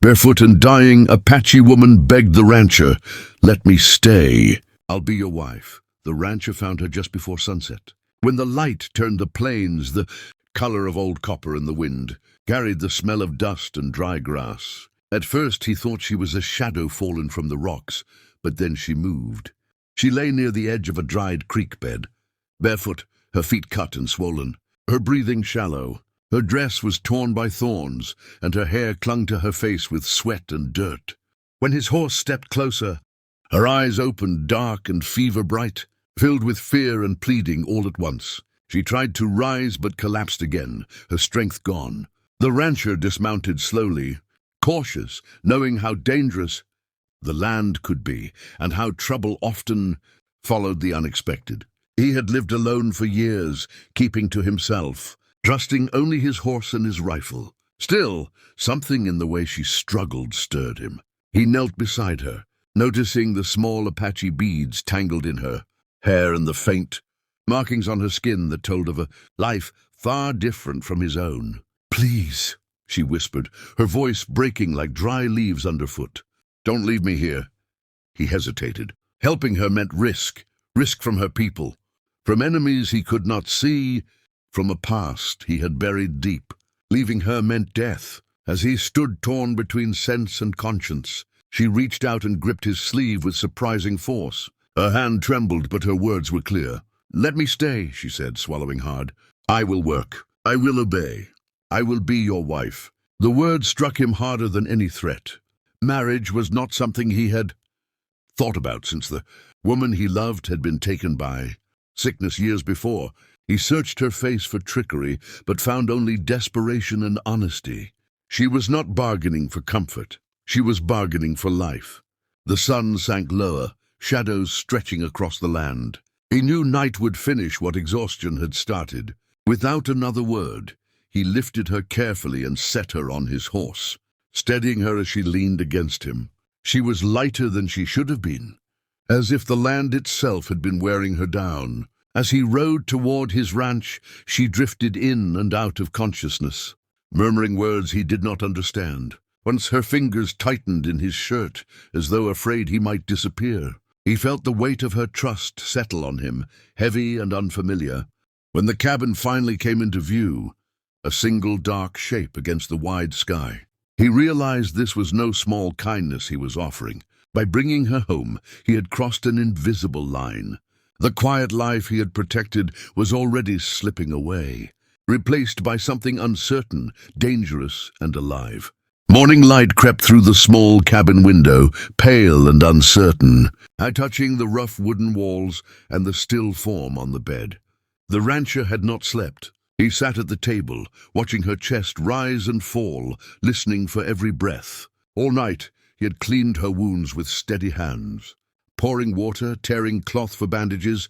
Barefoot and dying, Apache woman begged the rancher, "Let me stay. I'll be your wife." The rancher found her just before sunset. When the light turned the plains, the color of old copper in the wind carried the smell of dust and dry grass. At first he thought she was a shadow fallen from the rocks, but then she moved. She lay near the edge of a dried creek bed, barefoot, her feet cut and swollen, her breathing shallow. Her dress was torn by thorns, and her hair clung to her face with sweat and dirt. When his horse stepped closer, her eyes opened dark and fever-bright, filled with fear and pleading all at once. She tried to rise but collapsed again, her strength gone. The rancher dismounted slowly, cautious, knowing how dangerous the land could be, and how trouble often followed the unexpected. He had lived alone for years, keeping to himself, trusting only his horse and his rifle. Still, something in the way she struggled stirred him. He knelt beside her, noticing the small Apache beads tangled in her hair and the faint markings on her skin that told of a life far different from his own. "Please," she whispered, her voice breaking like dry leaves underfoot. "Don't leave me here." He hesitated. Helping her meant risk from her people, from enemies he could not see, from a past he had buried deep. Leaving her meant death. As he stood torn between sense and conscience, she reached out and gripped his sleeve with surprising force. Her hand trembled, but her words were clear. "Let me stay," she said, swallowing hard. "I will work. I will obey. I will be your wife." The words struck him harder than any threat. Marriage was not something he had thought about since the woman he loved had been taken by sickness years before. He searched her face for trickery, but found only desperation and honesty. She was not bargaining for comfort. She was bargaining for life. The sun sank lower, shadows stretching across the land. He knew night would finish what exhaustion had started. Without another word, he lifted her carefully and set her on his horse, steadying her as she leaned against him. She was lighter than she should have been, as if the land itself had been wearing her down. As he rode toward his ranch, she drifted in and out of consciousness, murmuring words he did not understand. Once her fingers tightened in his shirt, as though afraid he might disappear. He felt the weight of her trust settle on him, heavy and unfamiliar. When the cabin finally came into view, a single dark shape against the wide sky, he realized this was no small kindness he was offering. By bringing her home, he had crossed an invisible line. The quiet life he had protected was already slipping away, replaced by something uncertain, dangerous, and alive. Morning light crept through the small cabin window, pale and uncertain, touching the rough wooden walls and the still form on the bed. The rancher had not slept. He sat at the table, watching her chest rise and fall, listening for every breath. All night, he had cleaned her wounds with steady hands, pouring water, tearing cloth for bandages,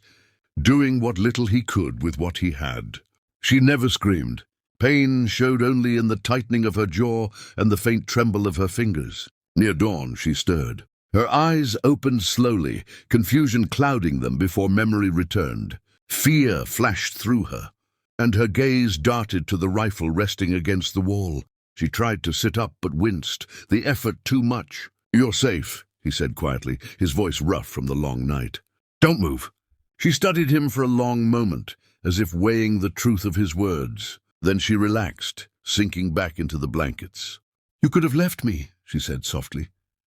doing what little he could with what he had. She never screamed. Pain showed only in the tightening of her jaw and the faint tremble of her fingers. Near dawn, she stirred. Her eyes opened slowly, confusion clouding them before memory returned. Fear flashed through her, and her gaze darted to the rifle resting against the wall. She tried to sit up but winced, the effort too much. "You're safe," he said quietly, his voice rough from the long night. "Don't move." She studied him for a long moment, as if weighing the truth of his words. Then she relaxed, sinking back into the blankets. "You could have left me," she said softly.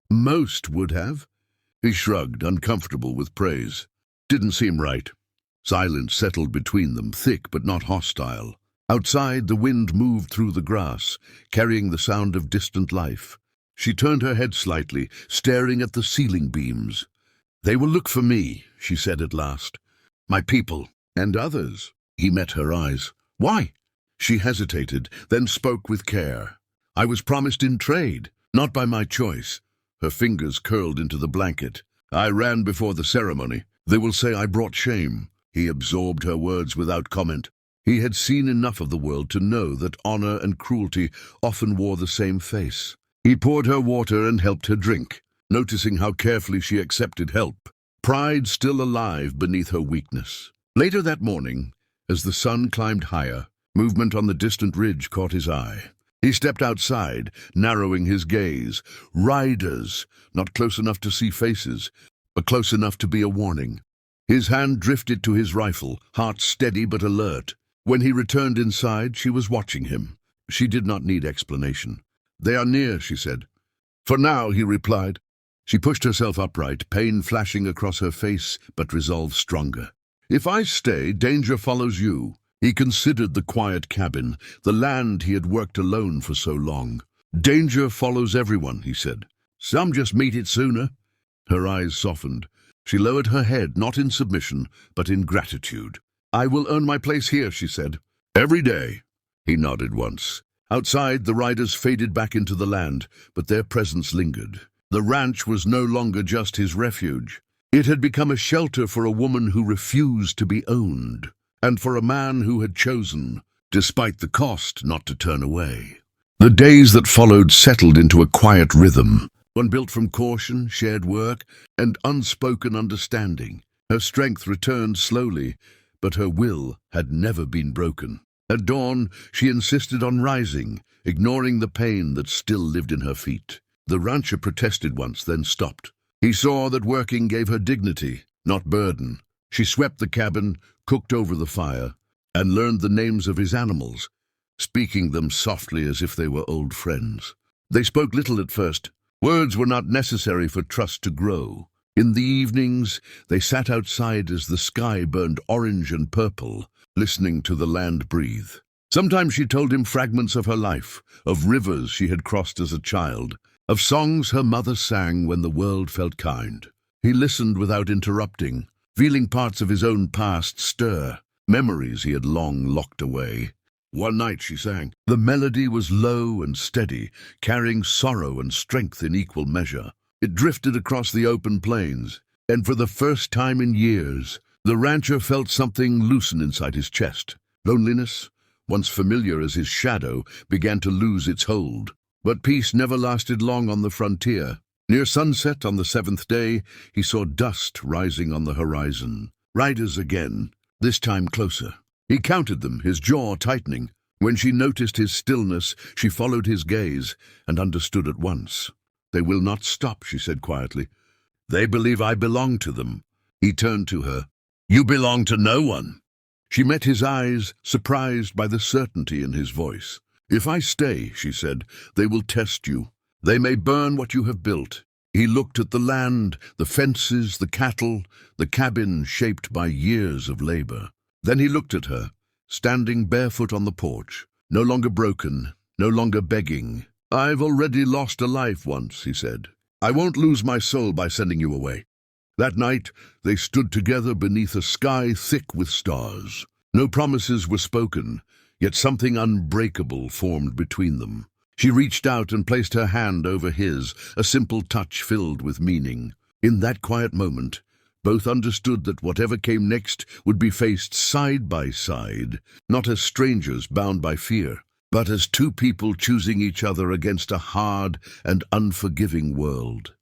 "Most would have." He shrugged, uncomfortable with praise. Didn't seem right. Silence settled between them, thick but not hostile. Outside, the wind moved through the grass, carrying the sound of distant life. She turned her head slightly, staring at the ceiling beams. "They will look for me," she said at last. "My people, and others." He met her eyes. "Why?" She hesitated, then spoke with care. "I was promised in trade, not by my choice." Her fingers curled into the blanket. "I ran before the ceremony. They will say I brought shame." He absorbed her words without comment. He had seen enough of the world to know that honor and cruelty often wore the same face. He poured her water and helped her drink, noticing how carefully she accepted help, pride still alive beneath her weakness. Later that morning, as the sun climbed higher, movement on the distant ridge caught his eye. He stepped outside, narrowing his gaze. Riders, not close enough to see faces, but close enough to be a warning. His hand drifted to his rifle, heart steady but alert. When he returned inside, she was watching him. She did not need explanation. "They are near," she said. "For now," he replied. She pushed herself upright, pain flashing across her face, but resolve stronger. "If I stay, danger follows you." He considered the quiet cabin, the land he had worked alone for so long. "Danger follows everyone," he said. "Some just meet it sooner." Her eyes softened. She lowered her head, not in submission, but in gratitude. "I will earn my place here," she said. "Every day." He nodded once. Outside, the riders faded back into the land, but their presence lingered. The ranch was no longer just his refuge. It had become a shelter for a woman who refused to be owned, and for a man who had chosen, despite the cost, not to turn away. The days that followed settled into a quiet rhythm, one built from caution, shared work, and unspoken understanding. Her strength returned slowly, but her will had never been broken. At dawn, she insisted on rising, ignoring the pain that still lived in her feet. The rancher protested once, then stopped. He saw that working gave her dignity, not burden. She swept the cabin, cooked over the fire, and learned the names of his animals, speaking them softly as if they were old friends. They spoke little at first. Words were not necessary for trust to grow. In the evenings, they sat outside as the sky burned orange and purple, listening to the land breathe. Sometimes she told him fragments of her life, of rivers she had crossed as a child, of songs her mother sang when the world felt kind. He listened without interrupting, feeling parts of his own past stir, memories he had long locked away. One night she sang. The melody was low and steady, carrying sorrow and strength in equal measure. It drifted across the open plains, and for the first time in years, the rancher felt something loosen inside his chest. Loneliness, once familiar as his shadow, began to lose its hold. But peace never lasted long on the frontier. Near sunset on the 7th day, he saw dust rising on the horizon. Riders again, this time closer. He counted them, his jaw tightening. When she noticed his stillness, she followed his gaze and understood at once. "They will not stop," she said quietly. "They believe I belong to them." He turned to her. "You belong to no one." She met his eyes, surprised by the certainty in his voice. "If I stay," she said, "they will test you. They may burn what you have built." He looked at the land, the fences, the cattle, the cabin shaped by years of labor. Then he looked at her, standing barefoot on the porch, no longer broken, no longer begging. "I've already lost a life once," he said. "I won't lose my soul by sending you away." That night, they stood together beneath a sky thick with stars. No promises were spoken, yet something unbreakable formed between them. She reached out and placed her hand over his, a simple touch filled with meaning. In that quiet moment, both understood that whatever came next would be faced side by side, not as strangers bound by fear, but as two people choosing each other against a hard and unforgiving world.